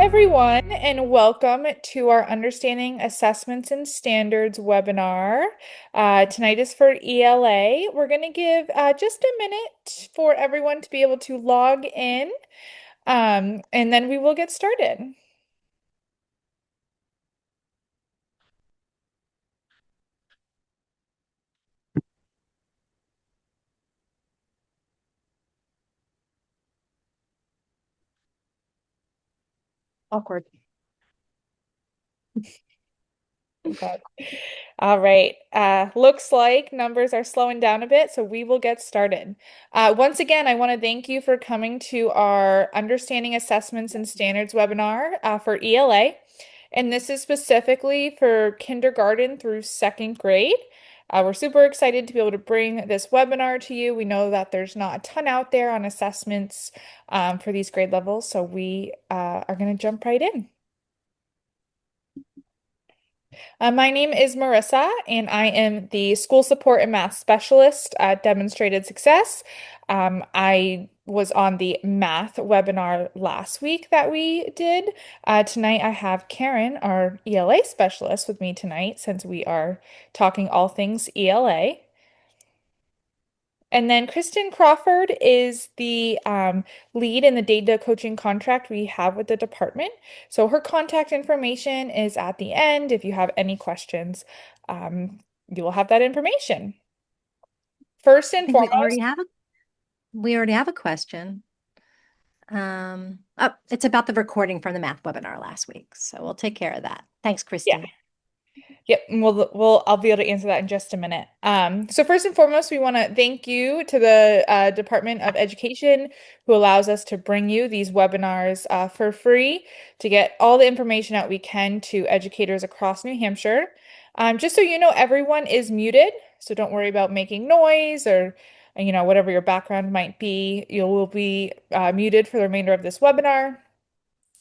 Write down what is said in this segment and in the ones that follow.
everyone, and welcome to our Understanding Assessments and Standards webinar. Tonight is for ELA. We're going to give just a minute for everyone to be able to log in, and then we will get started. Awkward. Okay. All right. Looks like numbers are slowing down a bit, so we will get started. Once again, I want to thank you for coming to our Understanding Assessments and Standards webinar for ELA. And this is specifically for kindergarten through second grade. We're super excited to be able to bring this webinar to you. We know that there's not a ton out there on assessments for these grade levels, so we are going to jump right in. My name is Marissa, and I am the school support and math specialist at Demonstrated Success. I was on the math webinar last week that we did. Tonight, I have Karen, our ELA specialist, with me tonight since we are talking all things ELA. And then Kristen Crawford is the lead in the data coaching contract we have with the department. So her contact information is at the end. If you have any questions, you will have that information. First I and think foremost, we already have a question. It's about the recording from the math webinar last week. So we'll take care of that. Thanks, yeah. Kristen. Yep, and I'll be able to answer that in just a minute. So first and foremost, we want to thank you to the Department of Education who allows us to bring you these webinars for free to get all the information out we can to educators across New Hampshire. Just so you know, everyone is muted, so don't worry about making noise or whatever your background might be. You will be muted for the remainder of this webinar.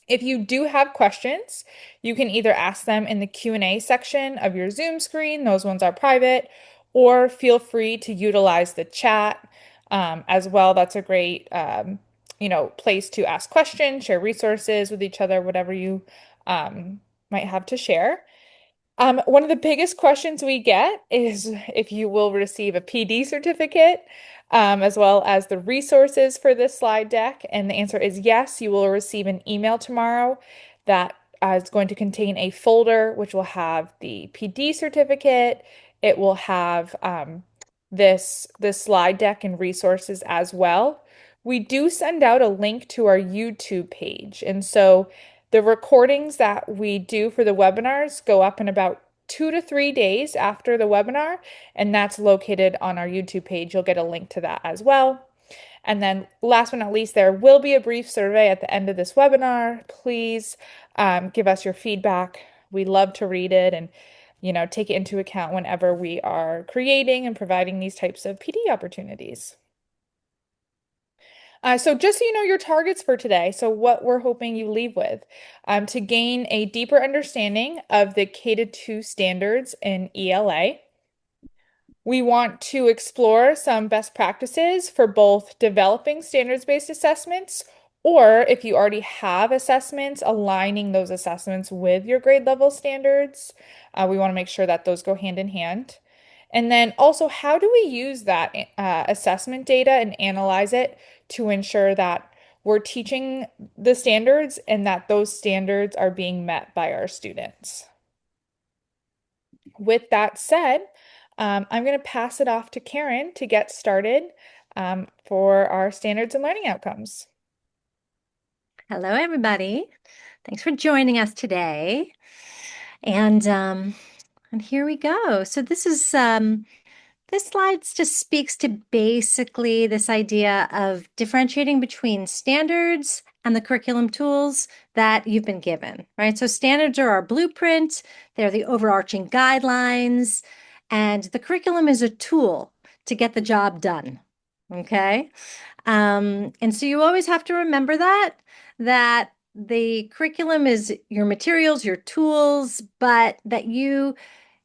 If you do have questions, you can either ask them in the Q&A section of your Zoom screen, those ones are private, or feel free to utilize the chat as well. That's a great place to ask questions, share resources with each other, whatever you might have to share. One of the biggest questions we get is if you will receive a PD certificate, as well as the resources for this slide deck. And the answer is yes, you will receive an email tomorrow that is going to contain a folder which will have the PD certificate. It will have this slide deck and resources as well. We do send out a link to our YouTube page. And so the recordings that we do for the webinars go up in about 2 to 3 days after the webinar, and that's located on our YouTube page. You'll get a link to that as well. And then last but not least, there will be a brief survey at the end of this webinar. Please give us your feedback. We love to read it and take it into account whenever we are creating and providing these types of PD opportunities. So just so you know your targets for today, so what we're hoping you leave with, to gain a deeper understanding of the K-2 standards in ELA. We want to explore some best practices for both developing standards-based assessments, or if you already have assessments, aligning those assessments with your grade level standards. We want to make sure that those go hand in hand. And then also, how do we use that assessment data and analyze it to ensure that we're teaching the standards and that those standards are being met by our students? With that said, I'm going to pass it off to Karen to get started for our standards and learning outcomes. Hello, everybody. Thanks for joining us today. And here we go. So this slide just speaks to basically this idea of differentiating between standards and the curriculum tools that you've been given, right? So standards are our blueprint, they're the overarching guidelines, and the curriculum is a tool to get the job done, okay? And so you always have to remember that the curriculum is your materials, your tools, but that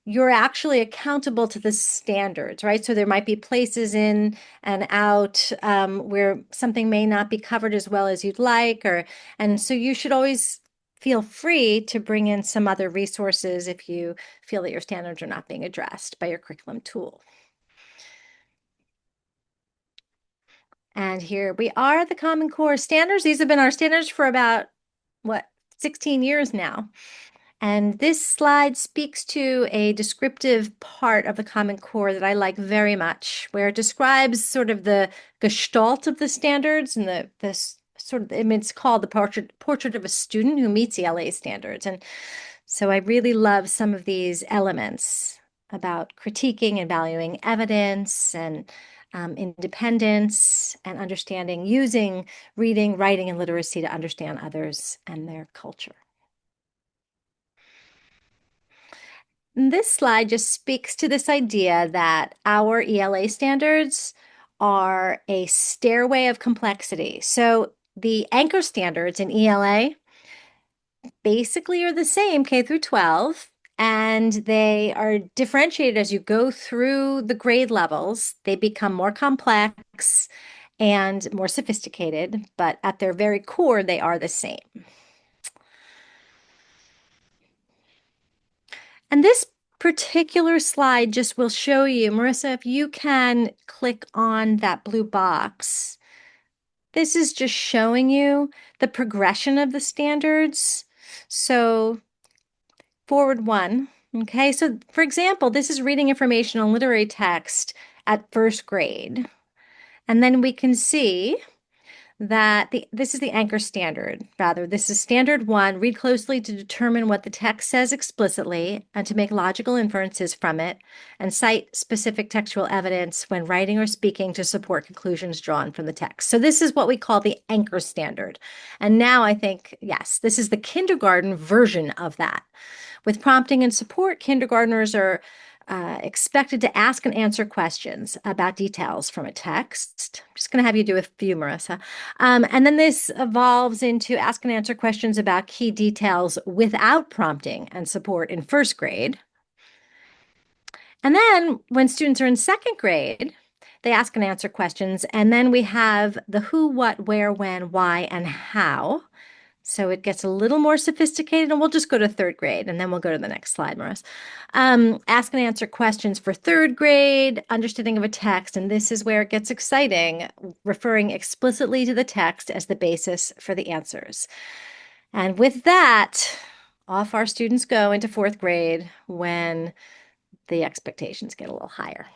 you're actually accountable to the standards, right? So there might be places in and out where something may not be covered as well as you'd like, and so you should always feel free to bring in some other resources if you feel that your standards are not being addressed by your curriculum tool. And here we are, the Common Core standards. These have been our standards for about, what, 16 years now. And this slide speaks to a descriptive part of the Common Core that I like very much, where it describes sort of the gestalt of the standards and the sort of, I mean, it's called the portrait of a student who meets ELA standards. And so I really love some of these elements about critiquing and valuing evidence and independence and understanding, using reading, writing, and literacy to understand others and their culture. And this slide just speaks to this idea that our ELA standards are a stairway of complexity. So the anchor standards in ELA basically are the same K through 12, and they are differentiated as you go through the grade levels. They become more complex and more sophisticated, but at their very core, they are the same. And this particular slide just will show you, Marissa, if you can click on that blue box, this is just showing you the progression of the standards. So forward one, okay? So for example, this is reading information on literary text at first grade. And then we can see that this is the anchor standard. Rather, this is standard one, read closely to determine what the text says explicitly and to make logical inferences from it, and cite specific textual evidence when writing or speaking to support conclusions drawn from the text. So this is what we call the anchor standard. And now I think, yes, this is the kindergarten version of that. With prompting and support, kindergartners are expected to ask and answer questions about details from a text. I'm just going to have you do a few, Marissa. And then this evolves into ask and answer questions about key details without prompting and support in first grade. And then when students are in second grade, they ask and answer questions. And then we have the who, what, where, when, why, and how. So it gets a little more sophisticated, and we'll just go to third grade, and then we'll go to the next slide, Maurice. Ask and answer questions for third grade, understanding of a text, and this is where it gets exciting, referring explicitly to the text as the basis for the answers. And with that, off our students go into fourth grade when the expectations get a little higher.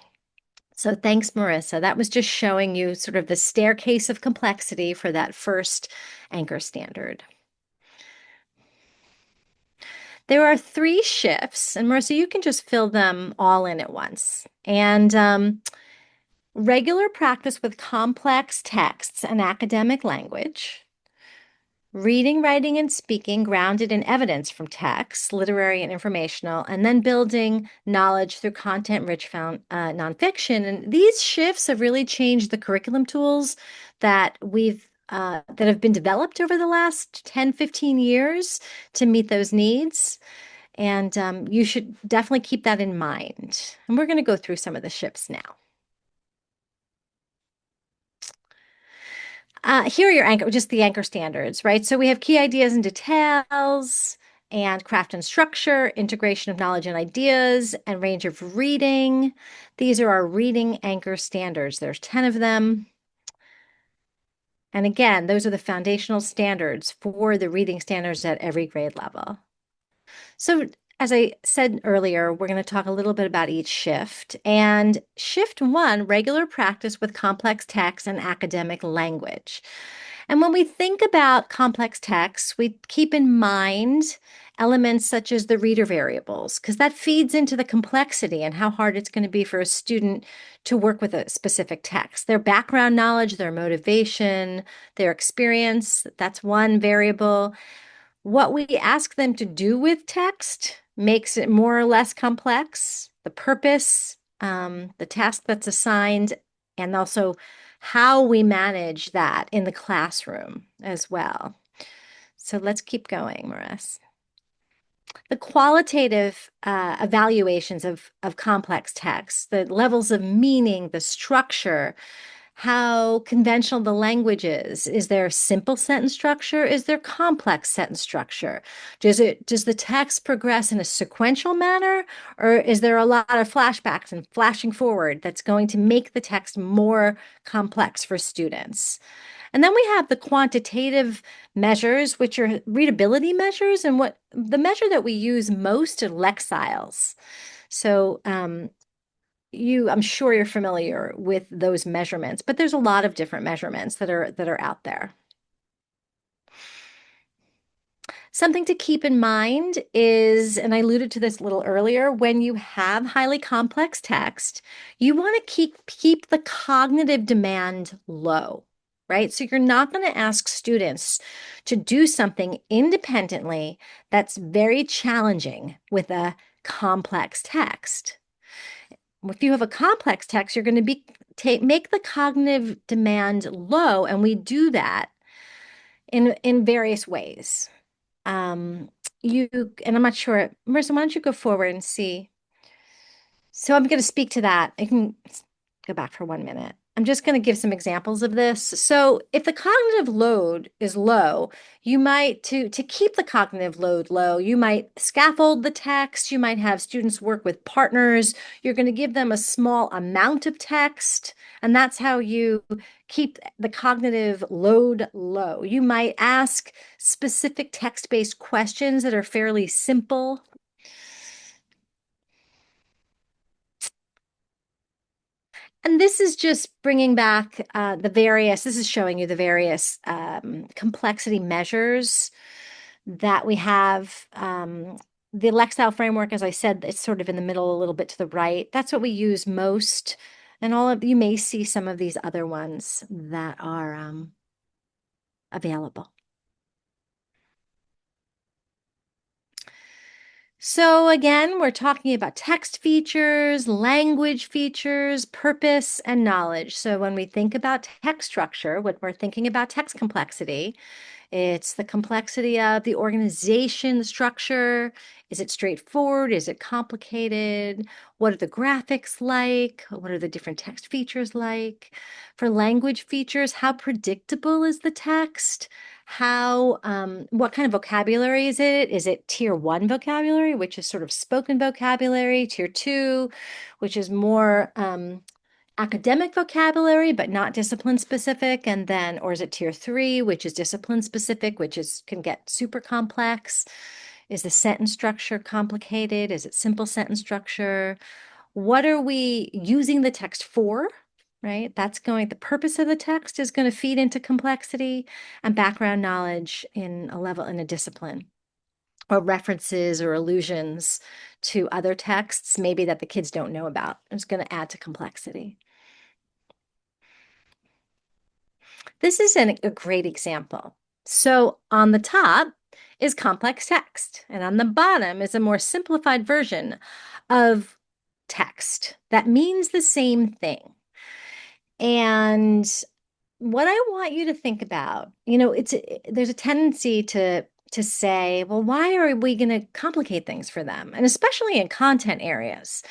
So thanks, Marissa. That was just showing you sort of the staircase of complexity for that first anchor standard. There are 3 shifts, and Marissa, you can just fill them all in at once. And regular practice with complex texts and academic language, reading, writing, and speaking grounded in evidence from texts, literary and informational, and then building knowledge through content-rich nonfiction. And these shifts have really changed the curriculum tools that that have been developed over the last 10, 15 years to meet those needs. And you should definitely keep that in mind. And we're going to go through some of the shifts now. Here are your anchor, just the anchor standards, right? So we have key ideas and details, and craft and structure, integration of knowledge and ideas, and range of reading. These are our reading anchor standards. There's 10 of them. And again, those are the foundational standards for the reading standards at every grade level. So as I said earlier, we're going to talk a little bit about each shift. And shift 1, regular practice with complex text and academic language. And when we think about complex texts, we keep in mind elements such as the reader variables, because that feeds into the complexity and how hard it's going to be for a student to work with a specific text. Their background knowledge, their motivation, their experience, that's one variable. What we ask them to do with text makes it more or less complex. The purpose, the task that's assigned, and also how we manage that in the classroom as well. So let's keep going, Maurice. The qualitative evaluations of complex text, the levels of meaning, the structure, how conventional the language is. Is there simple sentence structure? Is there complex sentence structure? Does the text progress in a sequential manner, or is there a lot of flashbacks and flashing forward that's going to make the text more complex for students? And then we have the quantitative measures, which are readability measures, and what the measure that we use most are lexiles. So I'm sure you're familiar with those measurements, but there's a lot of different measurements that are out there. Something to keep in mind is, and I alluded to this a little earlier, when you have highly complex text, you want to keep the cognitive demand low, right? So you're not going to ask students to do something independently that's very challenging with a complex text. If you have a complex text, you're going to make the cognitive demand low, and we do that in various ways. Um, you and I'm not sure, Marissa, why don't you go forward and see? So I'm going to speak to that. I can go back for 1 minute. I'm just going to give some examples of this. So if the cognitive load is low, you might to keep the cognitive load low, you might scaffold the text, you might have students work with partners, you're going to give them a small amount of text, and that's how you keep the cognitive load low. You might ask specific text-based questions that are fairly simple. And this is just bringing back this is showing you the various complexity measures that we have. The Lexile framework, as I said, it's sort of in the middle, a little bit to the right. That's what we use most. And all of you may see some of these other ones that are available. So again, we're talking about text features, language features, purpose, and knowledge. So when we think about text structure, when we're thinking about text complexity, it's the complexity of the organization, the structure. Is it straightforward? Is it complicated? What are the graphics like? What are the different text features like? For language features, how predictable is the text? What kind of vocabulary is it? Is it tier one vocabulary, which is sort of spoken vocabulary, tier two, which is more academic vocabulary, but not discipline specific. And then, or is it tier three, which is discipline specific, can get super complex? Is the sentence structure complicated? Is it simple sentence structure? What are we using the text for? Right? The purpose of the text is going to feed into complexity and background knowledge in a discipline, or references or allusions to other texts, maybe that the kids don't know about. It's going to add to complexity. This is a great example. So on the top is complex text, and on the bottom is a more simplified version of text that means the same thing. And what I want you to think about, there's a tendency to say, well, why are we going to complicate things for them? And especially in content areas.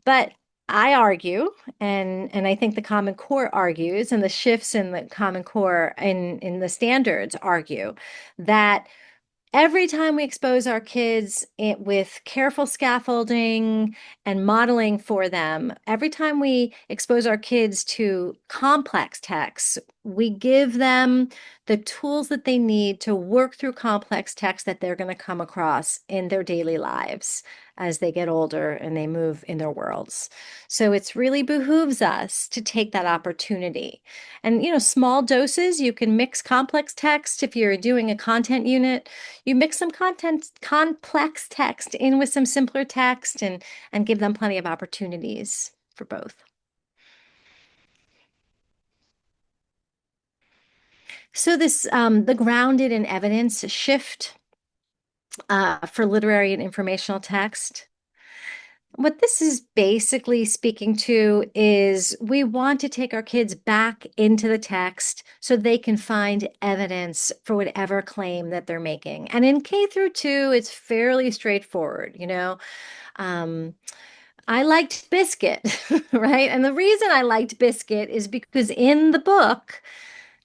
But I argue, and I think the Common Core argues, and the shifts in the Common Core in the standards argue that every time we expose our kids with careful scaffolding and modeling for them, every time we expose our kids to complex texts, we give them the tools that they need to work through complex texts that they're going to come across in their daily lives as they get older and they move in their worlds. So it's really behooves us to take that opportunity. And, small doses, you can mix complex text if you're doing a content unit. You mix some complex text in with some simpler text and give them plenty of opportunities for both. So the grounded in evidence shift for literary and informational text. What this is basically speaking to is we want to take our kids back into the text so they can find evidence for whatever claim that they're making. And in K through 2, it's fairly straightforward, um, I liked Biscuit, right? And the reason I liked Biscuit is because in the book,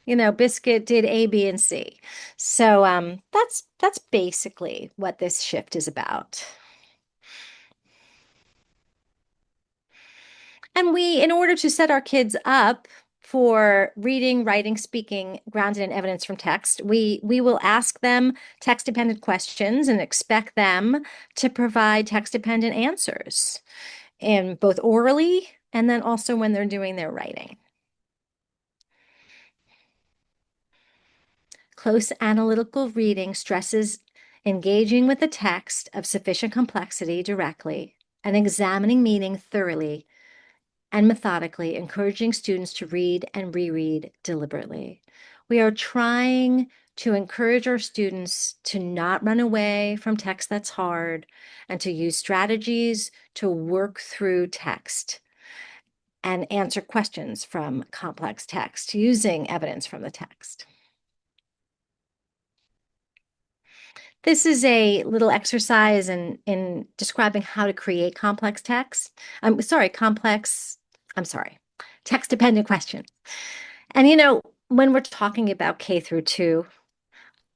Biscuit did A, B, and C. So that's basically what this shift is about. And in order to set our kids up for reading, writing, speaking, grounded in evidence from text, we will ask them text-dependent questions and expect them to provide text-dependent answers, in both orally and then also when they're doing their writing. Close analytical reading stresses engaging with the text of sufficient complexity directly and examining meaning thoroughly and methodically, encouraging students to read and reread deliberately. We are trying to encourage our students to not run away from text that's hard and to use strategies to work through text and answer questions from complex text using evidence from the text. This is a little exercise in describing how to create complex text. I'm sorry, text-dependent questions. And when we're talking about K through 2,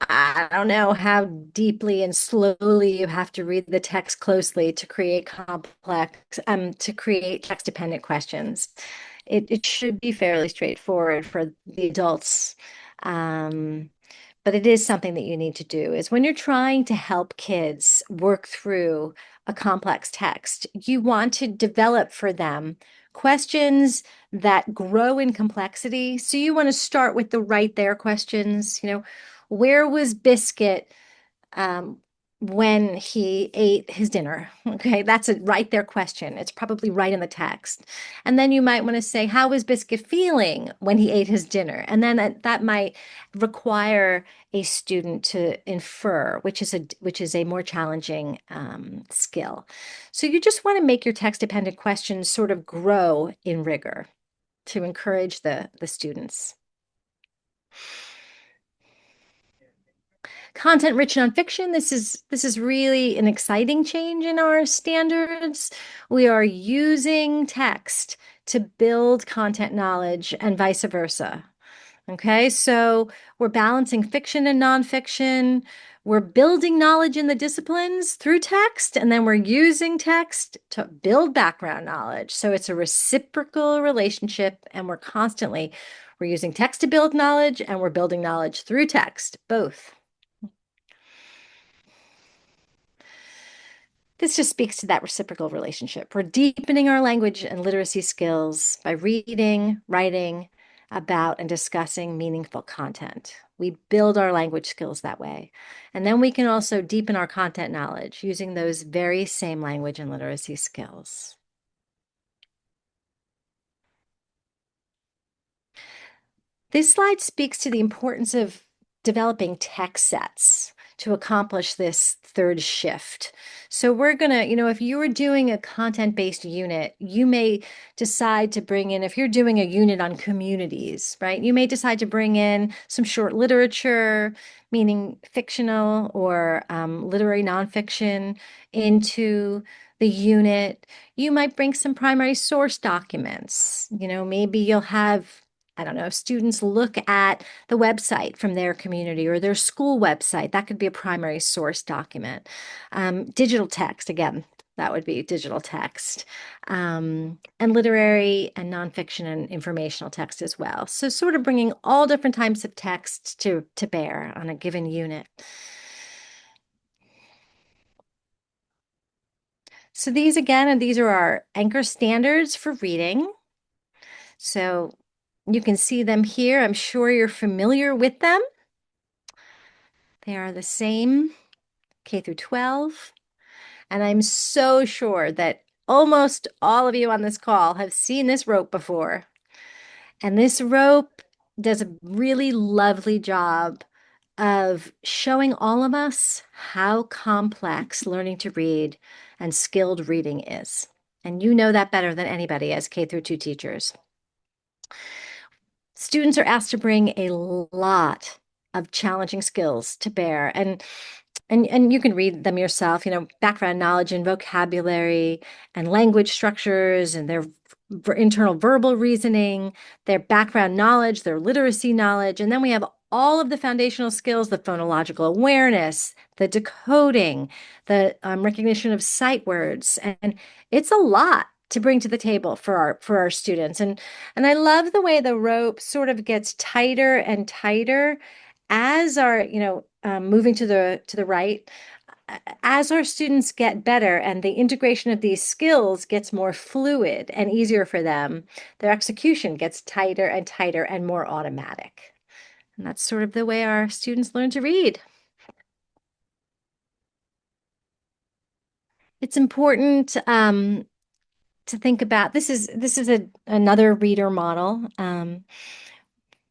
I don't know how deeply and slowly you have to read the text closely to create to create text-dependent questions. It should be fairly straightforward for the adults. Um, but it is something that you need to do is when you're trying to help kids work through a complex text, you want to develop for them questions that grow in complexity. So you want to start with the right there questions, where was Biscuit um, when he ate his dinner? Okay, that's a right there question. It's probably right in the text. And then you might want to say, how was Biscuit feeling when he ate his dinner? And then that might require a student to infer, which is a more challenging skill. So you just want to make your text-dependent questions sort of grow in rigor to encourage the students. Content-rich nonfiction, this is really an exciting change in our standards. We are using text to build content knowledge and vice versa. Okay, so we're balancing fiction and nonfiction. We're building knowledge in the disciplines through text, and then we're using text to build background knowledge. So it's a reciprocal relationship, and we're using text to build knowledge, and we're building knowledge through text, both. This just speaks to that reciprocal relationship. We're deepening our language and literacy skills by reading, writing about, and discussing meaningful content. We build our language skills that way. And then we can also deepen our content knowledge using those very same language and literacy skills. This slide speaks to the importance of developing text sets to accomplish this third shift. So we're going to, if you are doing a content-based unit, you may decide to bring in, if you're doing a unit on communities, right? You may decide to bring in some short literature, meaning fictional or literary nonfiction, into the unit. You might bring some primary source documents. Maybe you'll have, I don't know, students look at the website from their community or their school website. That could be a primary source document. Digital text, again, that would be digital text. And literary and nonfiction and informational text as well. So sort of bringing all different types of text to bear on a given unit. So these are our anchor standards for reading. So you can see them here. I'm sure you're familiar with them. They are the same K through 12. And I'm so sure that almost all of you on this call have seen this rope before. And this rope does a really lovely job of showing all of us how complex learning to read and skilled reading is. And you know that better than anybody as K through 2 teachers. Students are asked to bring a lot of challenging skills to bear. And and you can read them yourself, background knowledge and vocabulary and language structures and their internal verbal reasoning, their background knowledge, their literacy knowledge. And then we have all of the foundational skills, the phonological awareness, the decoding, the recognition of sight words. And it's a lot to bring to the table for our students. And I love the way the rope sort of gets tighter and tighter as our, moving to the right, as our students get better and the integration of these skills gets more fluid and easier for them, their execution gets tighter and tighter and more automatic. And that's sort of the way our students learn to read. It's important to think about this is another reader model.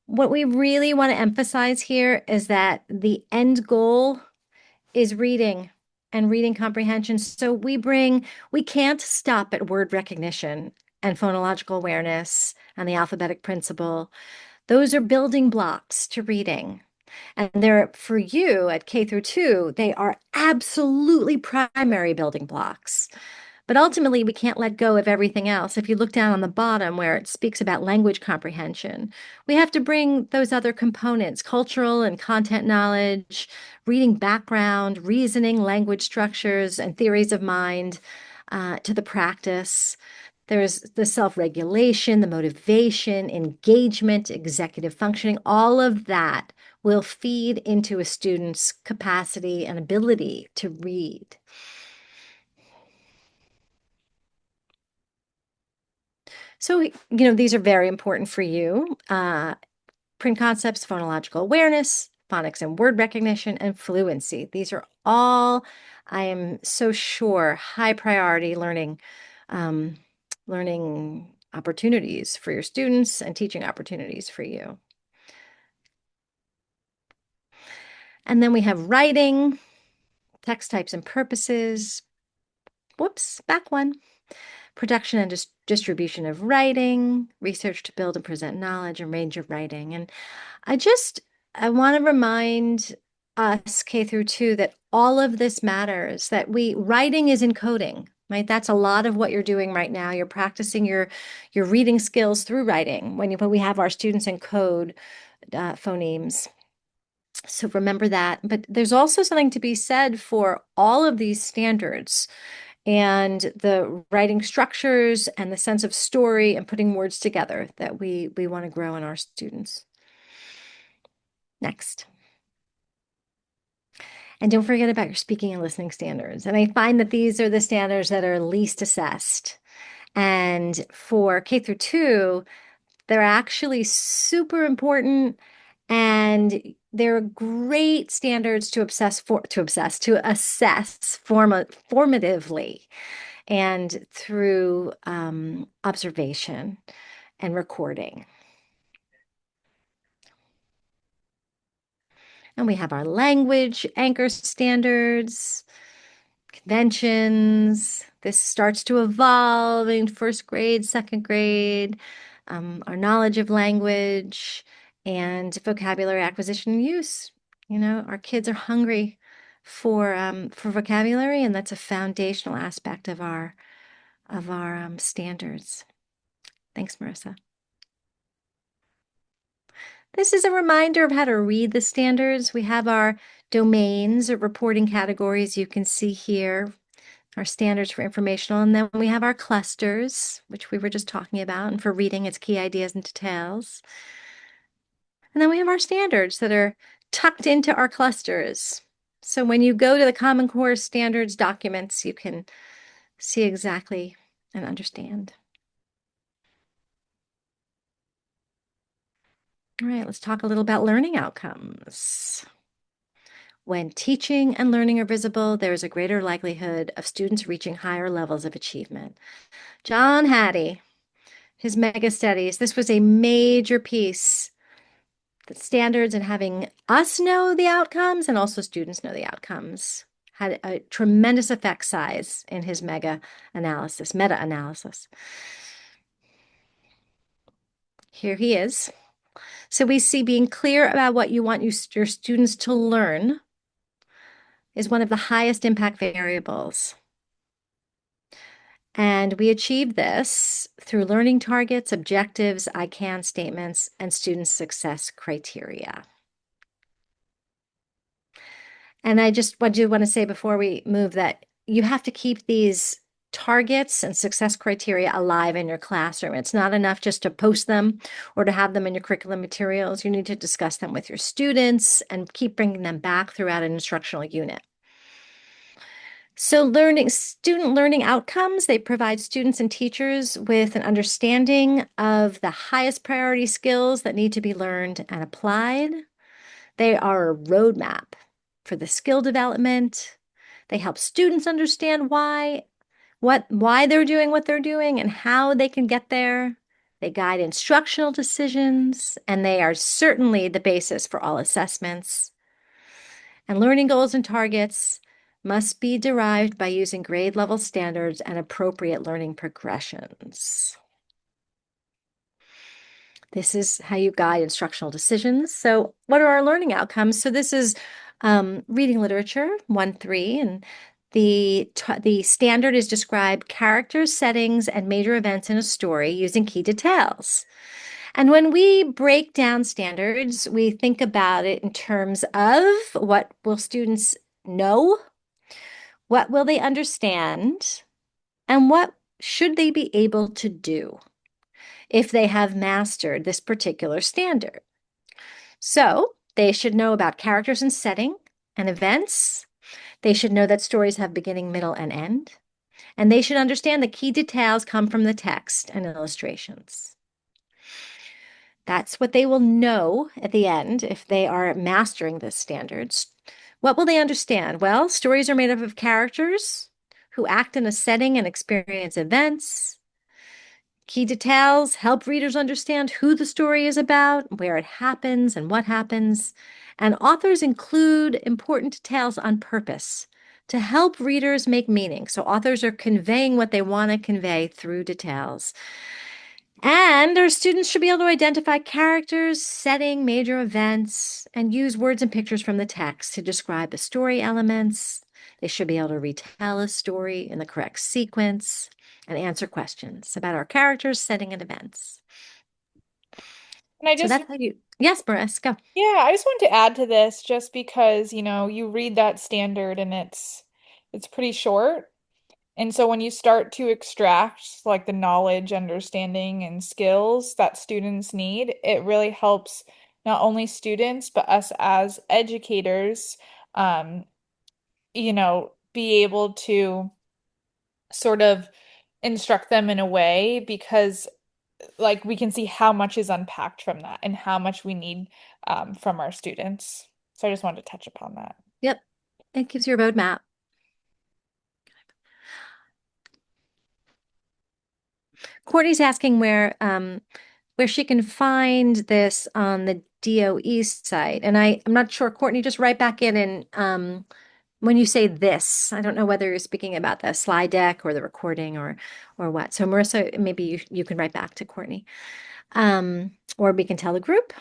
What we really want to emphasize here is that the end goal is reading and reading comprehension. So we can't stop at word recognition and phonological awareness and the alphabetic principle. Those are building blocks to reading. And they're for you at K through 2, they are absolutely primary building blocks. But ultimately, we can't let go of everything else. If you look down on the bottom where it speaks about language comprehension, we have to bring those other components, cultural and content knowledge, reading background, reasoning, language structures, and theories of mind to the practice. There's the self-regulation, the motivation, engagement, executive functioning, all of that will feed into a student's capacity and ability to read. So, these are very important for you. Print concepts, phonological awareness, phonics and word recognition, and fluency. These are all, I am so sure, high priority um, learning opportunities for your students and teaching opportunities for you. And then we have writing, text types and purposes. Whoops, back one. Production and distribution of writing, research to build and present knowledge, and range of writing. And I want to remind us K through 2 that all of this matters, that writing is encoding, right? That's a lot of what you're doing right now. You're practicing your reading skills through writing when we have our students encode phonemes. So remember that. But there's also something to be said for all of these standards and the writing structures and the sense of story and putting words together that we want to grow in our students. Next. And don't forget about your speaking and listening standards. And I find that these are the standards that are least assessed. And for K through 2, they're actually super important and they're great standards to assess formatively and through observation and recording. And we have our language anchor standards, conventions. This starts to evolve in first grade, second grade, our knowledge of language and vocabulary acquisition and use. Our kids are hungry for vocabulary, and that's a foundational aspect of our standards. Thanks, Marissa. This is a reminder of how to read the standards. We have our domains or reporting categories you can see here, our standards for informational, and then we have our clusters, which we were just talking about, and for reading, it's key ideas and details. And then we have our standards that are tucked into our clusters. So when you go to the Common Core standards documents, you can see exactly and understand. All right, let's talk a little about learning outcomes. When teaching and learning are visible, there is a greater likelihood of students reaching higher levels of achievement. John Hattie, his mega studies, this was a major piece. The standards and having us know the outcomes and also students know the outcomes had a tremendous effect size in his meta-analysis. Here he is. So we see being clear about what you want your students to learn is one of the highest impact variables. And we achieve this through learning targets, objectives, I can statements, and student success criteria. And I just do want to say before we move that you have to keep these targets and success criteria alive in your classroom. It's not enough just to post them or to have them in your curriculum materials. You need to discuss them with your students and keep bringing them back throughout an instructional unit. So student learning outcomes, they provide students and teachers with an understanding of the highest priority skills that need to be learned and applied. They are a roadmap for the skill development. They help students understand why they're doing what they're doing and how they can get there. They guide instructional decisions, and they are certainly the basis for all assessments. And learning goals and targets must be derived by using grade level standards and appropriate learning progressions. This is how you guide instructional decisions. So, what are our learning outcomes? So, this is reading literature 1-3, and the standard is describe characters, settings, and major events in a story using key details. And when we break down standards, we think about it in terms of what will students know, what will they understand, and what should they be able to do if they have mastered this particular standard. So they should know about characters and setting and events. They should know that stories have beginning, middle, and end. And they should understand the key details come from the text and illustrations. That's what they will know at the end if they are mastering this standards. What will they understand? Well, stories are made up of characters who act in a setting and experience events. Key details help readers understand who the story is about, where it happens, and what happens. And authors include important details on purpose to help readers make meaning. So authors are conveying what they want to convey through details. And our students should be able to identify characters, setting, major events, and use words and pictures from the text to describe the story elements. They should be able to retell a story in the correct sequence and answer questions about our characters, setting, and events. And I So just, that's how you, yes, Boris, go. yeah, I just want to add to this just because, you read that standard and it's pretty short. And so when you start to extract like the knowledge, understanding, and skills that students need, it really helps not only students, but us as educators, um, be able to sort of instruct them in a way because like we can see how much is unpacked from that and how much we need from our students. So I just wanted to touch upon that. Yep, it gives you a roadmap. Courtney's asking where she can find this on the DOE site. And I'm not sure, Courtney, just write back in and when you say this, I don't know whether you're speaking about the slide deck or the recording or what. So Marissa, maybe you can write back to Courtney. Or we can tell the group.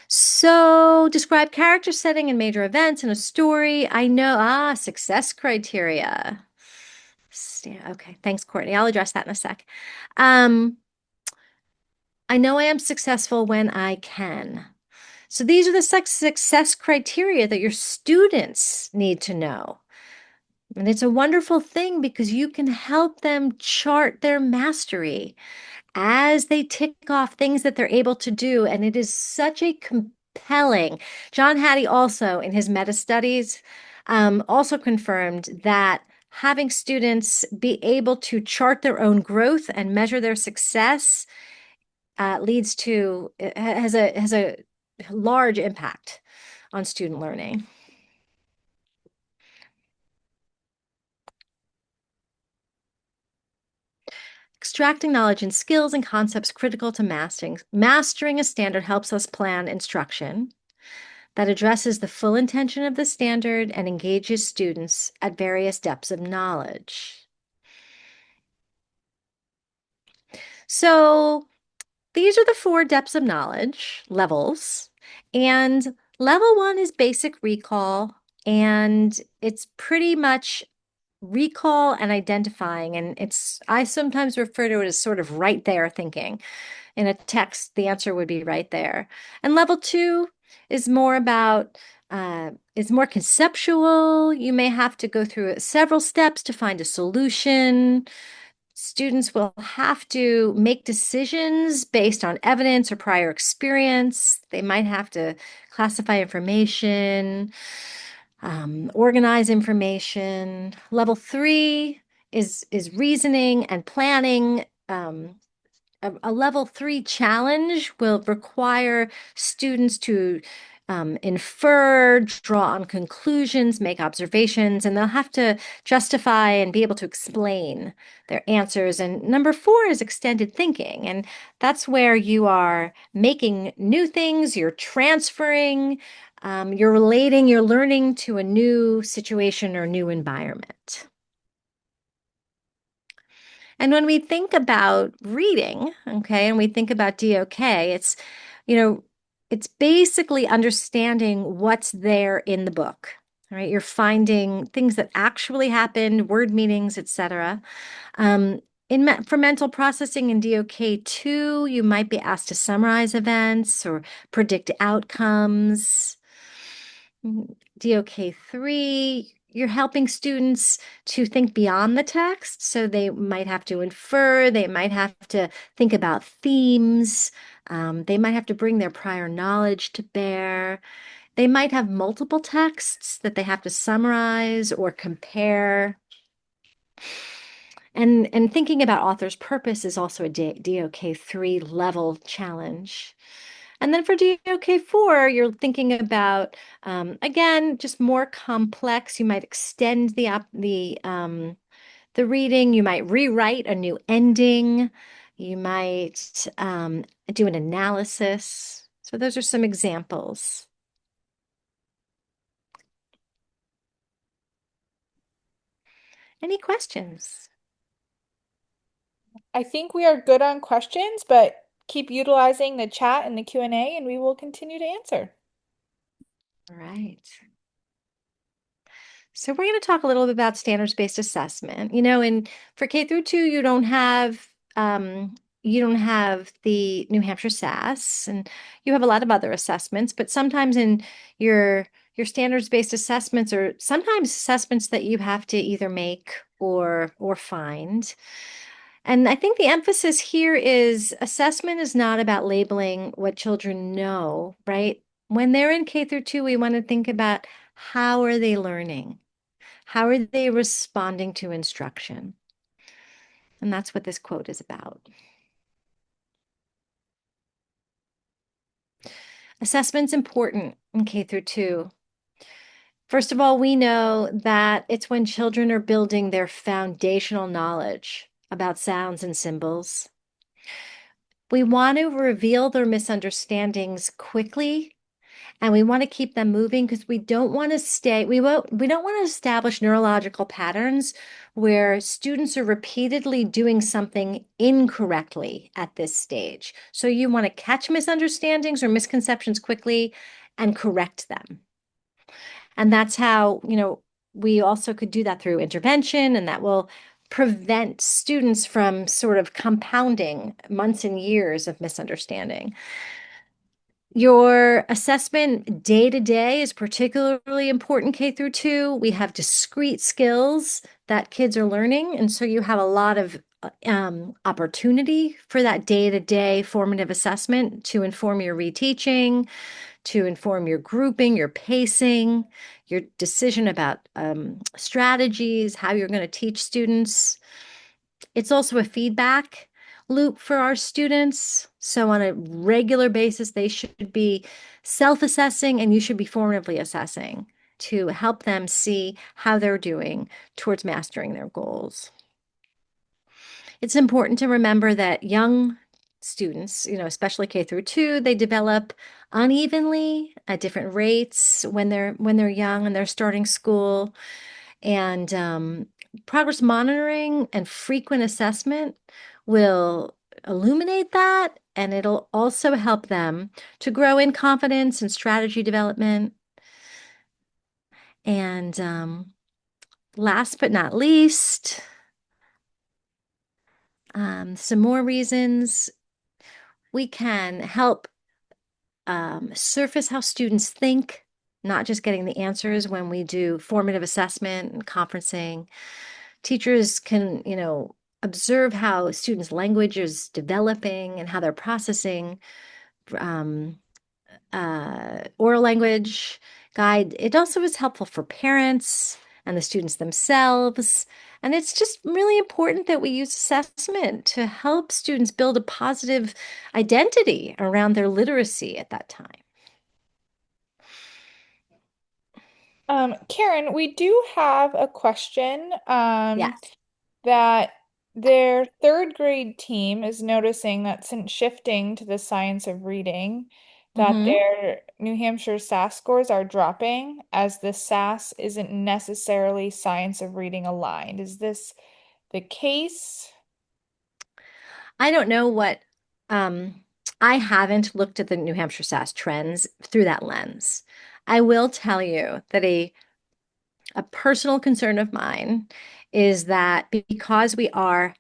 So describe character setting and major events in a story. I know, success criteria. Okay, thanks, Courtney. I'll address that in a sec. Um, I know I am successful when I can. So these are the success criteria that your students need to know. And it's a wonderful thing because you can help them chart their mastery as they tick off things that they're able to do. And it is such a compelling. John Hattie also in his meta studies also confirmed that having students be able to chart their own growth and measure their success leads to has a large impact on student learning. Extracting knowledge and skills and concepts critical to mastering a standard helps us plan instruction that addresses the full intention of the standard and engages students at various depths of knowledge. So these are the 4 depths of knowledge levels. And level 1 is basic recall. And it's pretty much recall and identifying. And I sometimes refer to it as sort of right there thinking. In a text, the answer would be right there. And level two is more about, it's more conceptual. You may have to go through several steps to find a solution. Students will have to make decisions based on evidence or prior experience. They might have to classify information, organize information. Level three is reasoning and planning. A level three challenge will require students to infer, draw on conclusions, make observations, and they'll have to justify and be able to explain their answers. And number four is extended thinking. And that's where you are making new things, you're transferring, you're relating, you're learning to a new situation or new environment. And when we think about reading, okay, and we think about DOK, you know, it's basically understanding what's there in the book, right? You're finding things that actually happened, word meanings, etc. For mental processing in DOK2, you might be asked to summarize events or predict outcomes. DOK3, you're helping students to think beyond the text. So they might have to infer, they might have to think about themes, they might have to bring their prior knowledge to bear. They might have multiple texts that they have to summarize or compare. And thinking about author's purpose is also a DOK3 level challenge. And then for DOK4, you're thinking about, again, just more complex. You might extend the reading. You might rewrite a new ending. You might do an analysis. So those are some examples. Any questions? I think we are good on questions, but keep utilizing the chat and the Q&A, and we will continue to answer. All right. So we're going to talk a little bit about standards-based assessment. And for K through 2, you don't have the New Hampshire SAS, and you have a lot of other assessments, but sometimes in your standards-based assessments are sometimes assessments that you have to either make or find. And I think the emphasis here is assessment is not about labeling what children know, right? When they're in K through 2, we want to think about how are they learning? How are they responding to instruction? And that's what this quote is about. Assessment's important in K through 2. First of all, we know that it's when children are building their foundational knowledge about sounds and symbols. We want to reveal their misunderstandings quickly, and we want to keep them moving because we don't want to we don't want to establish neurological patterns where students are repeatedly doing something incorrectly at this stage. So you want to catch misunderstandings or misconceptions quickly and correct them. And that's how, we also could do that through intervention, and that will prevent students from sort of compounding months and years of misunderstanding. Your assessment day to day is particularly important K through 2. We have discrete skills that kids are learning, and so you have a lot of opportunity for that day to day formative assessment to inform your reteaching, to inform your grouping, your pacing, your decision about strategies, how you're going to teach students. It's also a feedback loop for our students. So on a regular basis, they should be self-assessing and you should be formatively assessing to help them see how they're doing towards mastering their goals. It's important to remember that young students, especially K through 2, they develop unevenly at different rates when they're young and they're starting school. And progress monitoring and frequent assessment will illuminate that, and it'll also help them to grow in confidence and strategy development. And last but not least, some more reasons we can help surface how students think, not just getting the answers when we do formative assessment and conferencing. Teachers can, observe how students' language is developing and how they're processing um, oral language guide. It also is helpful for parents and the students themselves. And it's just really important that we use assessment to help students build a positive identity around their literacy at that time. Karen, we do have a question Yes. that their third grade team is noticing that since shifting to the science of reading, that Hmm. their New Hampshire SAS scores are dropping as the SAS isn't necessarily science of reading aligned. Is this the case? I don't know what, um, I haven't looked at the New Hampshire SAS trends through that lens. I will tell you that a personal concern of mine is that because we are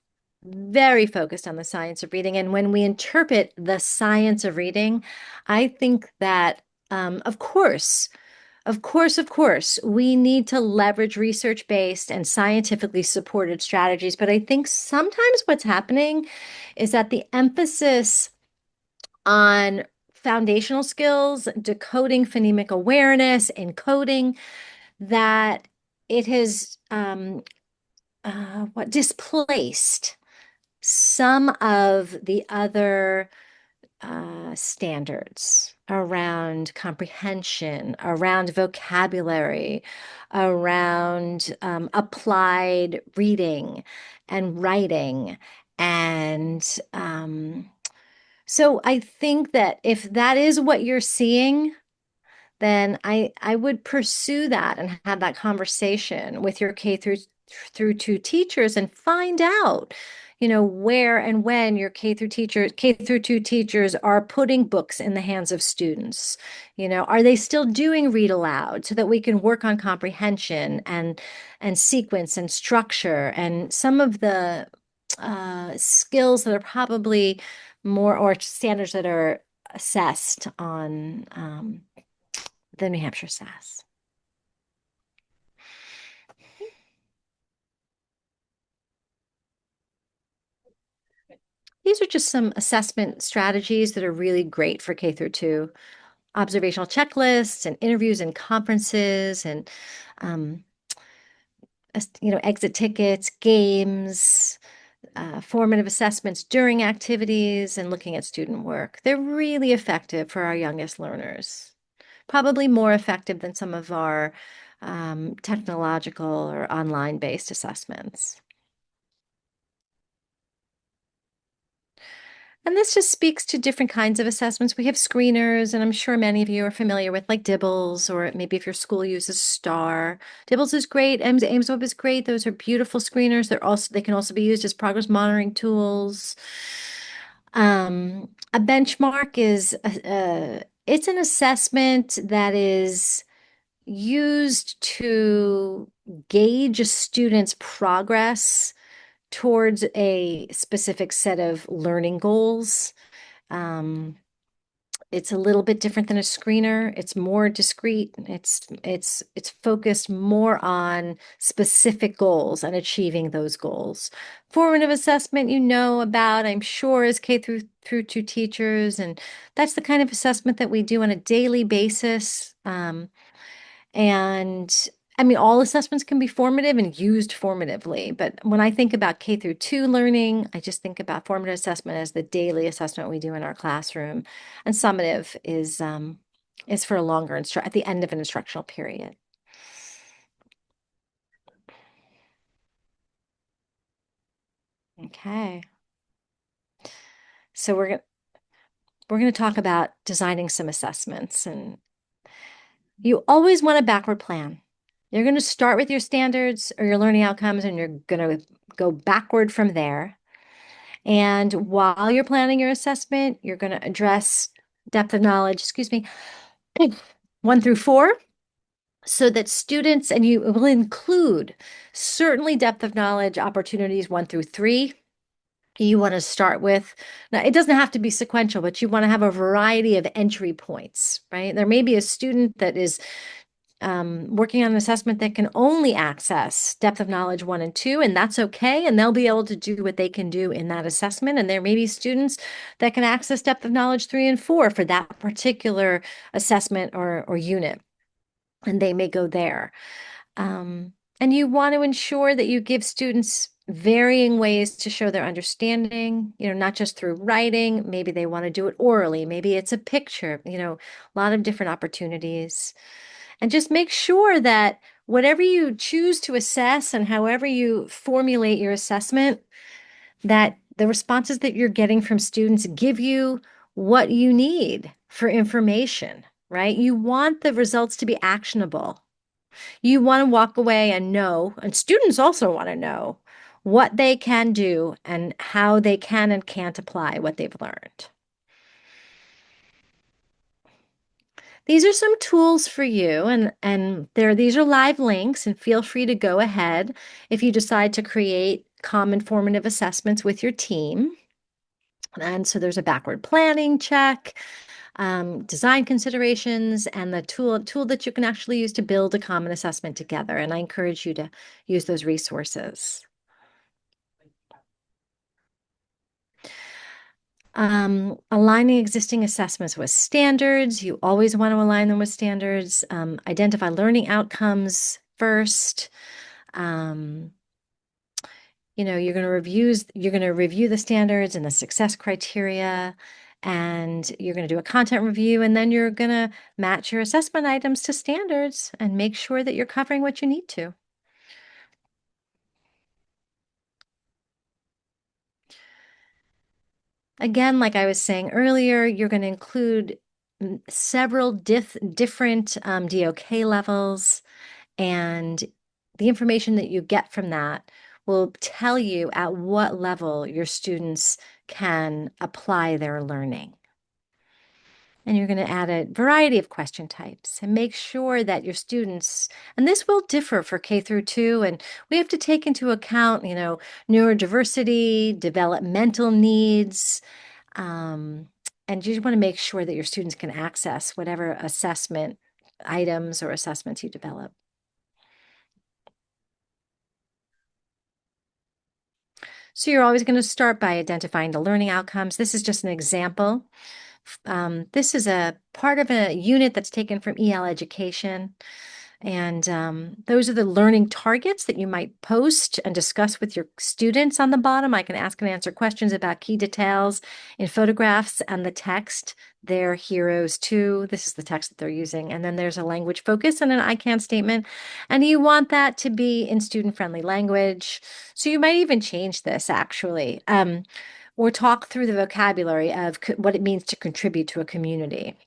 very focused on the science of reading, and when we interpret the science of reading, I think that, of course, we need to leverage research-based and scientifically supported strategies. But I think sometimes what's happening is that the emphasis on foundational skills, decoding phonemic awareness, encoding, that it has what displaced some of the other standards around comprehension, around vocabulary, around applied reading and writing. And so I think that if that is what you're seeing, then I would pursue that and have that conversation with your K through 2 teachers and find out, where and when your K through 2 teachers are putting books in the hands of students. Are they still doing read aloud so that we can work on comprehension and sequence and structure and some of the skills that are probably more or standards that are assessed on the New Hampshire SAS. These are just some assessment strategies that are really great for K through 2. Observational checklists and interviews and conferences and um, exit tickets, games, formative assessments during activities, and looking at student work. They're really effective for our youngest learners. Probably more effective than some of our technological or online-based assessments. And this just speaks to different kinds of assessments. We have screeners, and I'm sure many of you are familiar with like Dibbles, or maybe if your school uses STAR. Dibbles is great. AIMSWeb is great. Those are beautiful screeners. They can also be used as progress monitoring tools. A benchmark is it's an assessment that is used to gauge a student's progress towards a specific set of learning goals. Um, it's a little bit different than a screener. It's more discrete. It's focused more on specific goals and achieving those goals. Formative assessment, about, I'm sure, is K through 2 teachers, and that's the kind of assessment that we do on a daily basis. And I mean, all assessments can be formative and used formatively, but when I think about K through 2 learning, I just think about formative assessment as the daily assessment we do in our classroom, and summative is for a longer at the end of an instructional period. Okay, so we're going to talk about designing some assessments, and you always want a backward plan. You're going to start with your standards or your learning outcomes, and you're going to go backward from there. And while you're planning your assessment, you're going to address depth of knowledge, excuse me, 1 through 4. so that students, and you will include certainly depth of knowledge opportunities 1 through 3. You want to start with, now it doesn't have to be sequential, but you want to have a variety of entry points, right? There may be a student that is working on an assessment that can only access depth of knowledge 1 and 2, and that's okay. And they'll be able to do what they can do in that assessment. And there may be students that can access depth of knowledge 3 and 4 for that particular assessment or unit, and they may go there. Um, and you want to ensure that you give students varying ways to show their understanding, not just through writing. Maybe they want to do it orally. Maybe it's a picture, a lot of different opportunities. And just make sure that whatever you choose to assess and however you formulate your assessment, that the responses that you're getting from students give you what you need for information, right? You want the results to be actionable. You want to walk away and know, and students also want to know what they can do and how they can and can't apply what they've learned. These are some tools for you, and these are live links, and feel free to go ahead if you decide to create common formative assessments with your team. And so there's a backward planning check, design considerations, and the tool that you can actually use to build a common assessment together. And I encourage you to use those resources. Aligning existing assessments with standards. You always want to align them with standards. Identify learning outcomes first. Um, you're going to review the standards and the success criteria, and you're going to do a content review, and then you're going to match your assessment items to standards and make sure that you're covering what you need to. Again, like I was saying earlier, you're going to include several different DOK levels, and the information that you get from that will tell you at what level your students can apply their learning. And you're going to add a variety of question types and make sure that your students, and this will differ for K-2, and we have to take into account, neurodiversity, developmental needs, um, and you want to make sure that your students can access whatever assessment items or assessments you develop. So you're always going to start by identifying the learning outcomes. This is just an example. This is a part of a unit that's taken from EL education. And those are the learning targets that you might post and discuss with your students on the bottom. I can ask and answer questions about key details in photographs and the text. They're heroes too. This is the text that they're using. And then there's a language focus and an I can statement. And you want that to be in student-friendly language. So you might even change this actually. Or talk through the vocabulary of what it means to contribute to a community.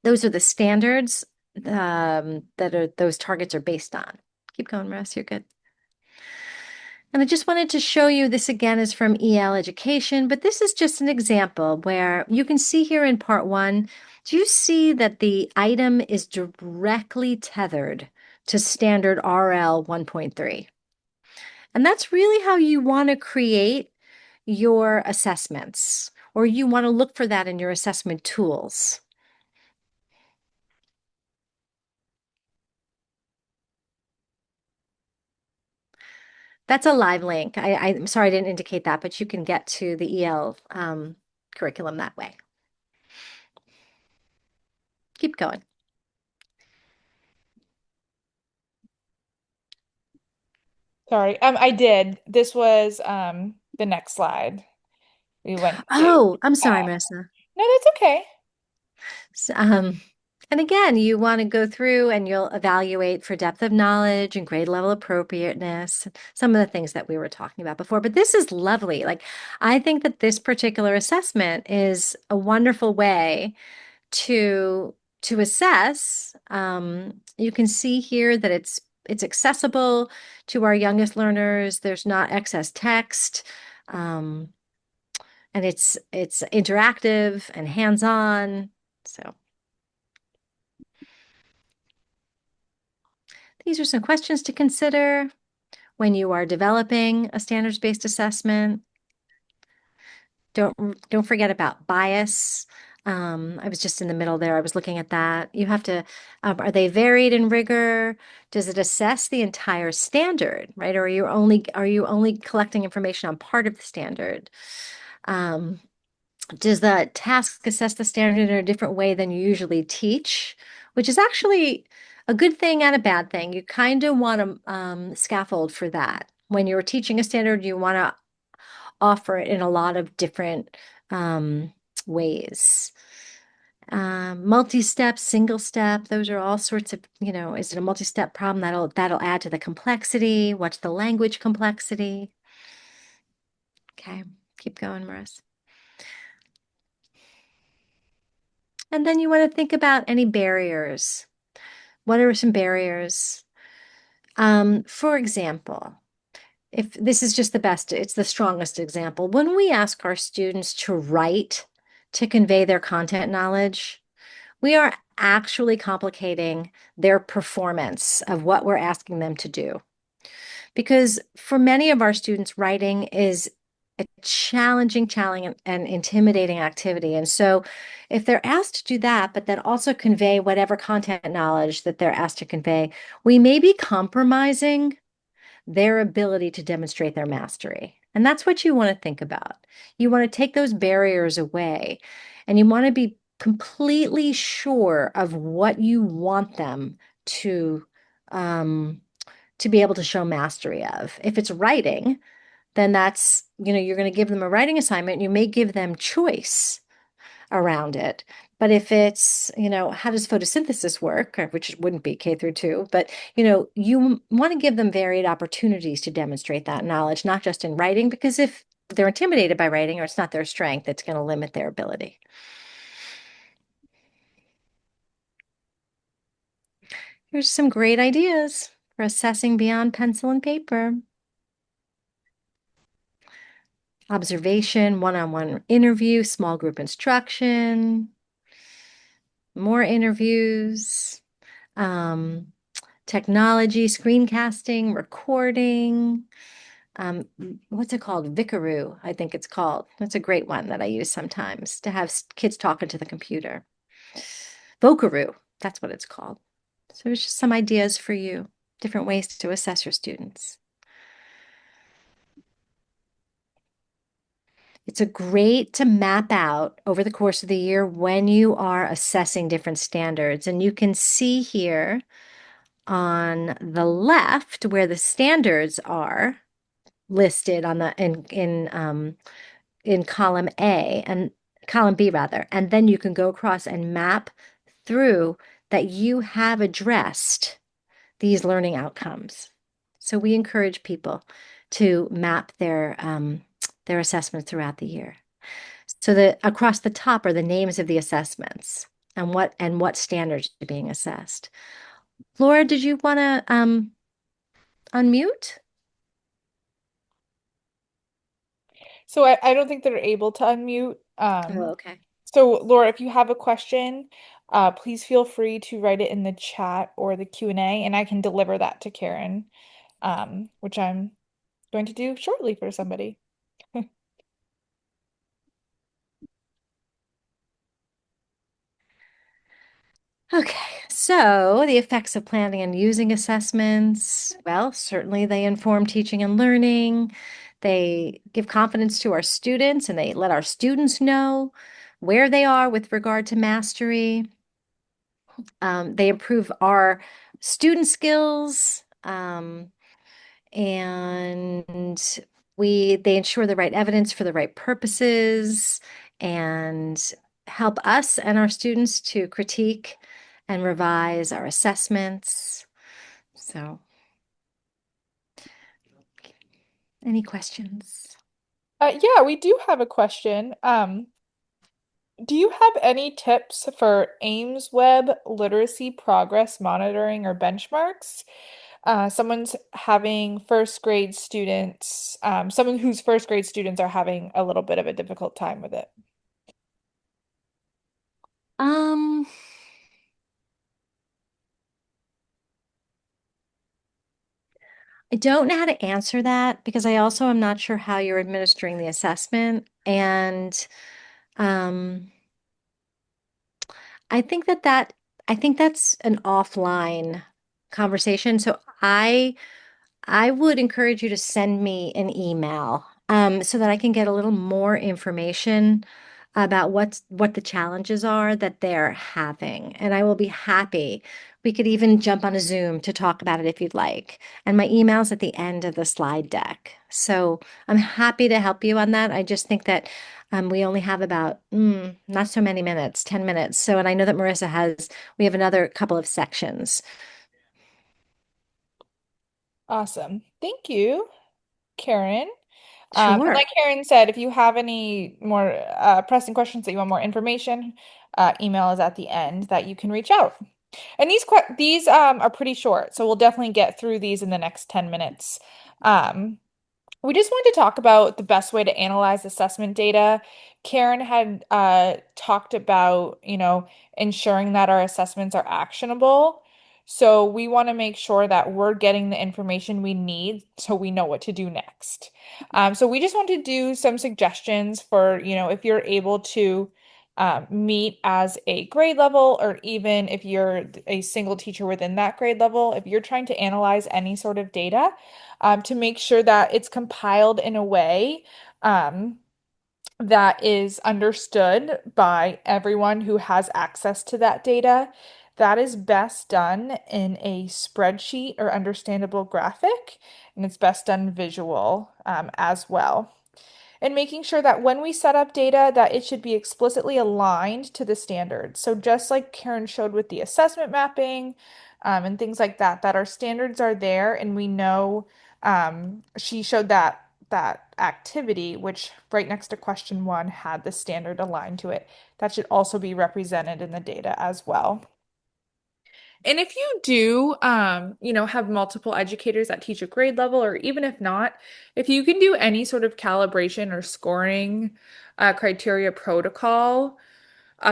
Those are the standards those targets are based on. Keep going, Russ, you're good. And I just wanted to show you, this again is from EL Education, but this is just an example where you can see here in part 1, do you see that the item is directly tethered to standard RL 1.3? And that's really how you want to create your assessments, or you want to look for that in your assessment tools. That's a live link. I'm sorry I didn't indicate that, but you can get to the EL curriculum that way. Keep going. Sorry. I did. This was the next slide we went to. Oh, I'm sorry, Marissa. No, that's okay. So, and again, you want to go through and you'll evaluate for depth of knowledge and grade level appropriateness, some of the things that we were talking about before. But this is lovely. Like, I think that this particular assessment is a wonderful way to assess. You can see here that it's accessible to our youngest learners. There's not excess text. And it's interactive and hands-on. So These are some questions to consider when you are developing a standards-based assessment. Don't forget about bias. I was just in the middle there. I was looking at that. You have to, are they varied in rigor? Does it assess the entire standard, right? Or are you only collecting information on part of the standard? Um, does the task assess the standard in a different way than you usually teach? Which is actually a good thing and a bad thing. You kind of want to scaffold for that. When you're teaching a standard, you want to offer it in a lot of different um, ways. Multi-step, single step, those are all sorts of, is it a multi-step problem? That'll add to the complexity. What's the language complexity? Okay, keep going, Maris. And then you want to think about any barriers. What are some barriers? For example, if this is just the best, it's the strongest example. When we ask our students to write to convey their content knowledge, we are actually complicating their performance of what we're asking them to do. Because for many of our students, writing is a challenging, and intimidating activity. And so if they're asked to do that, but then also convey whatever content knowledge that they're asked to convey, we may be compromising their ability to demonstrate their mastery. And that's what you want to think about. You want to take those barriers away, and you want to be completely sure of what you want them um, to be able to show mastery of. If it's writing, then that's, you're going to give them a writing assignment. You may give them choice around it. But if it's, how does photosynthesis work, which wouldn't be K through 2, but, you want to give them varied opportunities to demonstrate that knowledge, not just in writing, because if they're intimidated by writing or it's not their strength, it's going to limit their ability. Here's some great ideas for assessing beyond pencil and paper. Observation, one-on-one interview, small group instruction, more interviews, um, technology, screencasting, recording. What's it called? Vicaroo, I think it's called. That's a great one that I use sometimes to have kids talking to the computer. Vocaroo, that's what it's called. So it's just some ideas for you, different ways to assess your students. It's a great to map out over the course of the year when you are assessing different standards. And you can see here on the left where the standards are listed on the in column A and column B rather, and then you can go across and map through that you have addressed these learning outcomes. So we encourage people to map their assessments throughout the year. So that across the top are the names of the assessments and what standards are being assessed. Laura, did you want to unmute? So I don't think they're able to unmute. Oh, okay. So Laura, if you have a question, please feel free to write it in the chat or the Q&A, and I can deliver that to Karen, which I'm going to do shortly for somebody. Okay, so the effects of planning and using assessments, well, certainly they inform teaching and learning. They give confidence to our students and they let our students know where they are with regard to mastery. They improve our student skills, and they ensure the right evidence for the right purposes and help us and our students to critique and revise our assessments. So, any questions? Yeah, we do have a question. Do you have any tips for Ames Web literacy progress monitoring or benchmarks? Someone's having first grade students, someone whose first grade students are having a little bit of a difficult time with it. Um, I don't know how to answer that because I also am not sure how you're administering the assessment. And um, I think I think that's an offline conversation. So I would encourage you to send me an email so that I can get a little more information about what the challenges are that they're having. And I will be happy. We could even jump on a Zoom to talk about it if you'd like. And my email's at the end of the slide deck. So I'm happy to help you on that. I just think that we only have about not so many minutes, 10 minutes. So, and I know that we have another couple of sections. Awesome. Thank you, Karen. And Sure. like Karen said, if you have any more pressing questions that you want more information, email is at the end that you can reach out. And these are pretty short, so we'll definitely get through these in the next 10 minutes. Um, we just wanted to talk about the best way to analyze assessment data. Karen had talked about, ensuring that our assessments are actionable. So we want to make sure that we're getting the information we need so we know what to do next. So we just want to do some suggestions for, if you're able to meet as a grade level, or even if you're a single teacher within that grade level, if you're trying to analyze any sort of data to make sure that it's compiled in a way um, that is understood by everyone who has access to that data. That is best done in a spreadsheet or understandable graphic, and it's best done visual as well, and making sure that when we set up data that it should be explicitly aligned to the standards. So just like Karen showed with the assessment mapping and things like that, that our standards are there and we know she showed that activity, which right next to question one had the standard aligned to it. That should also be represented in the data as well. And if you do, have multiple educators that teach a grade level, or even if not, if you can do any sort of calibration or scoring criteria protocol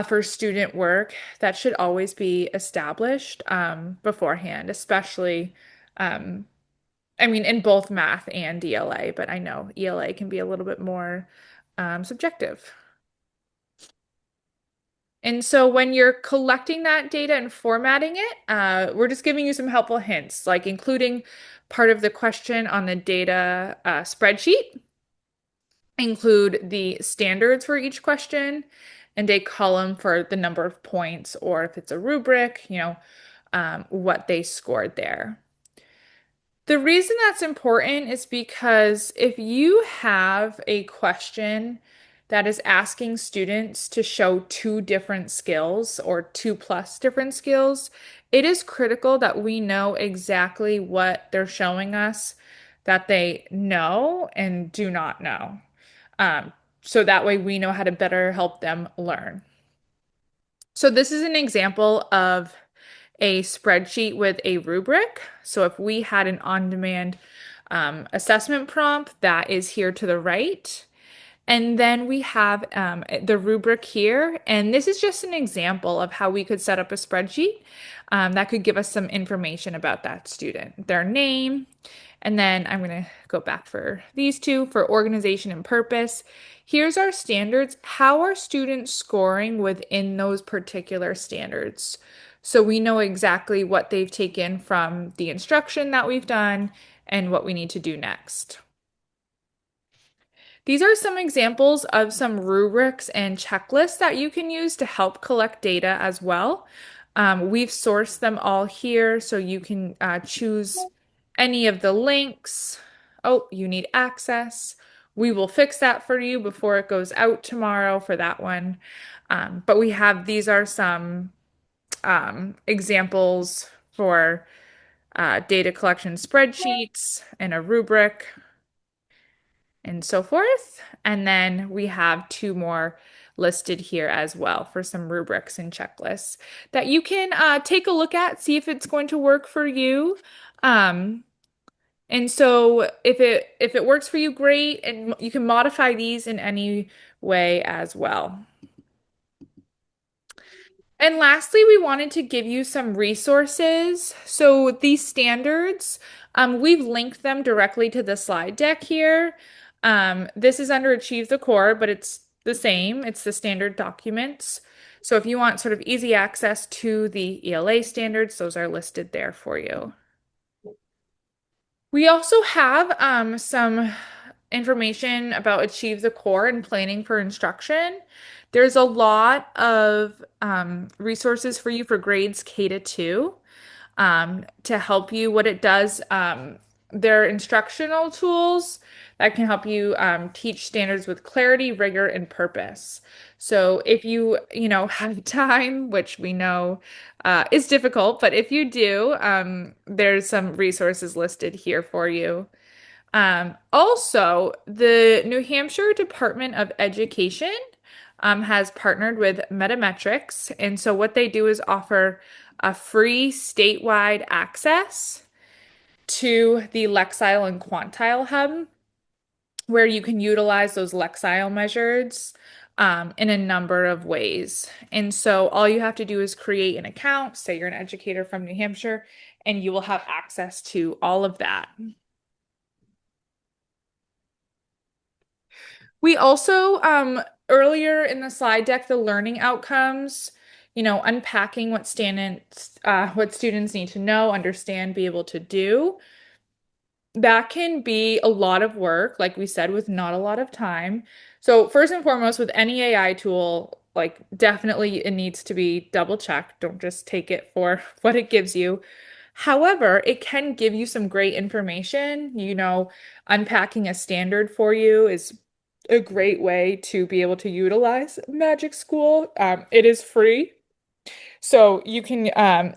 for student work, that should always be established beforehand, especially, um, I mean, in both math and ELA, but I know ELA can be a little bit more subjective. And so when you're collecting that data and formatting it, we're just giving you some helpful hints, like including part of the question on the data spreadsheet, include the standards for each question, and a column for the number of points, or if it's a rubric, what they scored there. The reason that's important is because if you have a question that is asking students to show two different skills or two plus different skills, it is critical that we know exactly what they're showing us that they know and do not know. Um, so that way we know how to better help them learn. So this is an example of a spreadsheet with a rubric. So if we had an on-demand assessment prompt, that is here to the right. And then we have the rubric here. And this is just an example of how we could set up a spreadsheet that could give us some information about that student, their name. And then I'm going to go back for these two for organization and purpose. Here's our standards. How are students scoring within those particular standards? So we know exactly what they've taken from the instruction that we've done and what we need to do next. These are some examples of some rubrics and checklists that you can use to help collect data as well. We've sourced them all here, so you can choose any of the links. Oh, you need access. We will fix that for you before it goes out tomorrow for that one. But these are some examples for data collection spreadsheets and a rubric and so forth. And then we have two more listed here as well for some rubrics and checklists that you can take a look at, see if it's going to work for you. Um, and so if it works for you, great, and you can modify these in any way as well. And lastly, we wanted to give you some resources. So these standards We've linked them directly to the slide deck here. This is under Achieve the Core, but it's the same. It's the standard documents. So if you want sort of easy access to the ELA standards, those are listed there for you. We also have some information about Achieve the Core and planning for instruction. There's a lot of resources for you for grades K-2 to help you. What it does, they're instructional tools that can help you teach standards with clarity, rigor, and purpose. So if you have time, which we know is difficult, but if you do, there's some resources listed here for you. Also, the New Hampshire Department of Education has partnered with Metametrics. And so, what they do is offer a free statewide access to the Lexile and Quantile Hub, where you can utilize those Lexile measures in a number of ways. And so, all you have to do is create an account, say you're an educator from New Hampshire, and you will have access to all of that. We also, earlier in the slide deck, the learning outcomes, unpacking what students need to know, understand, be able to do. That can be a lot of work, like we said, with not a lot of time. So first and foremost, with any AI tool, like definitely it needs to be double checked. Don't just take it for what it gives you. However, it can give you some great information. Unpacking a standard for you is a great way to be able to utilize Magic School. It is free, so you can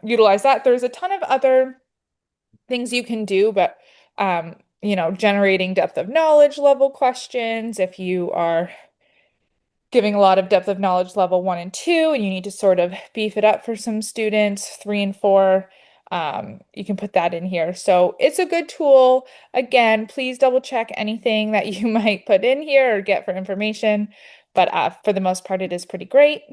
utilize that. There's a ton of other things you can do, but generating depth of knowledge level questions if you are giving a lot of depth of knowledge level 1 and 2, and you need to sort of beef it up for some students, 3 and 4. You can put that in here. So it's a good tool. Again, please double check anything that you might put in here or get for information. But for the most part, it is pretty great.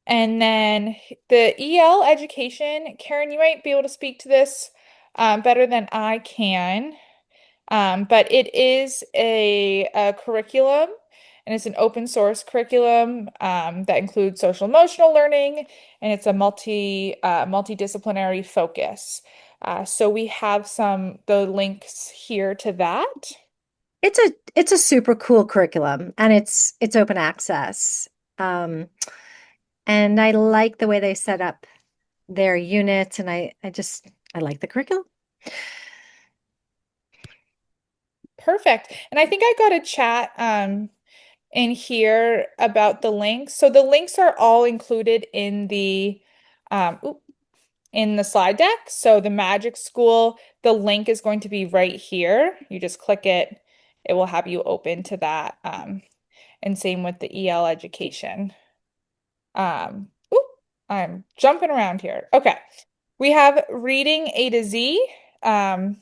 And then the EL education, Karen, you might be able to speak to this better than I can. But it is a curriculum, and it's an open source curriculum that includes social emotional learning, and it's a multidisciplinary focus. So we have the links here to that. It's a super cool curriculum and it's open access. Um, and I like the way they set up their units and I like the curriculum. Perfect. And I think I got a chat in here about the links. So the links are all included in um, in the slide deck. So the Magic School, the link is going to be right here. You just click it, it will have you open to that. And same with the EL education. Oop, I'm jumping around here. Okay. We have Reading A to Z. Um,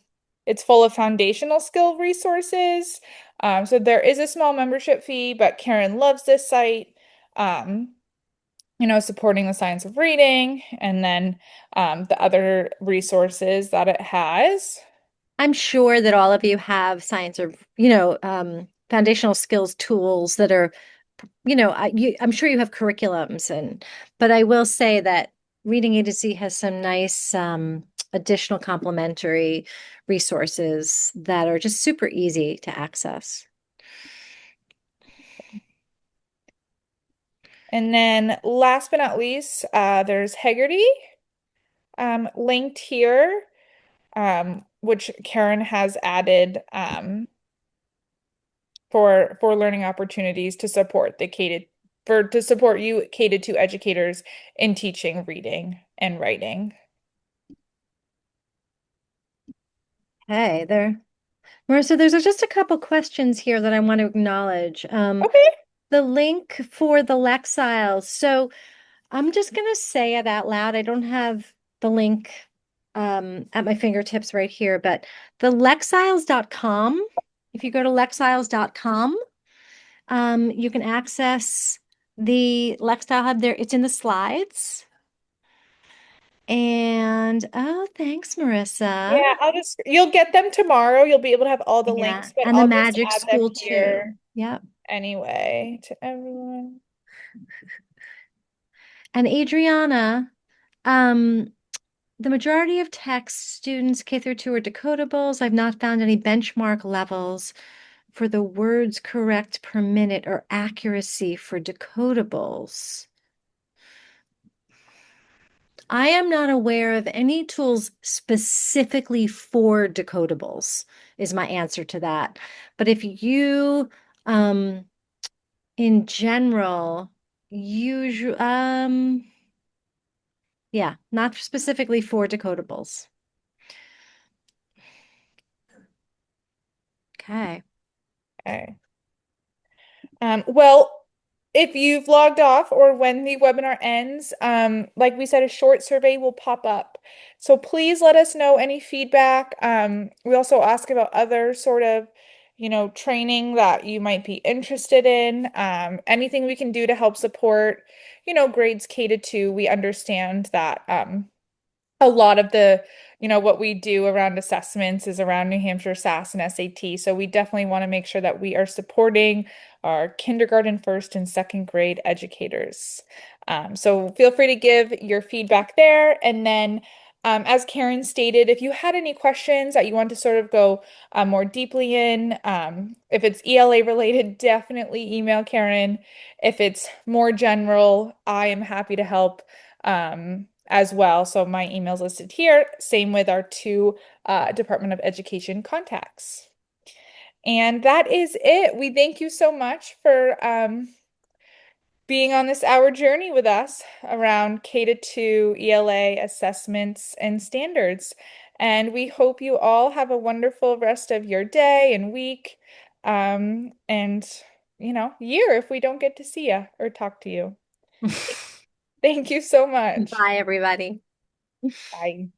it's full of foundational skill resources. So there is a small membership fee, but Karen loves this site. Um, supporting the science of reading, and then the other resources that it has. I'm sure that all of you have science or, foundational skills tools that are, I'm sure you have curriculums but I will say that Reading A to Z has some nice additional complementary resources that are just super easy to access. And then last but not least, there's Haggerty linked here, which Karen has added for learning opportunities to support the to support you K-2 educators in teaching reading and writing. Hey there. Marissa, there's just a couple questions here that I want to acknowledge. Okay. The link for the Lexile. So I'm just going to say it out loud. I don't have the link at my fingertips right here, but the lexiles.com, if you go to lexiles.com, you can access the Lexile Hub there. It's in the slides. And oh, thanks, Marissa. Yeah, you'll get them tomorrow. You'll be able to have all the Yeah, links, but and the I'll just magic add them school too. here Yep. anyway to everyone. And Adriana, um, the majority of text students K through 2 are decodables. I've not found any benchmark levels for the words correct per minute or accuracy for decodables. I am not aware of any tools specifically for decodables, is my answer to that. But if you, in general, usually, yeah, not specifically for decodables. Okay. Okay. Well, if you've logged off or when the webinar ends, like we said, a short survey will pop up. So please let us know any feedback. We also ask about other sort of, training that you might be interested in. Anything we can do to help support, grades K-2. We understand that a lot of what we do around assessments is around New Hampshire SAS and SAT. So we definitely want to make sure that we are supporting our kindergarten, first, and second grade educators. So feel free to give your feedback there. And then, as Karen stated, if you had any questions that you want to sort of go more deeply in, if it's ELA related, definitely email Karen. If it's more general, I am happy to help as well. So my email's listed here. Same with our two Department of Education contacts. And that is it. We thank you so much for being on this hour journey with us around K-2 ELA assessments and standards. And we hope you all have a wonderful rest of your day and week, and year if we don't get to see you or talk to you. Thank you so much. Bye, everybody. Bye.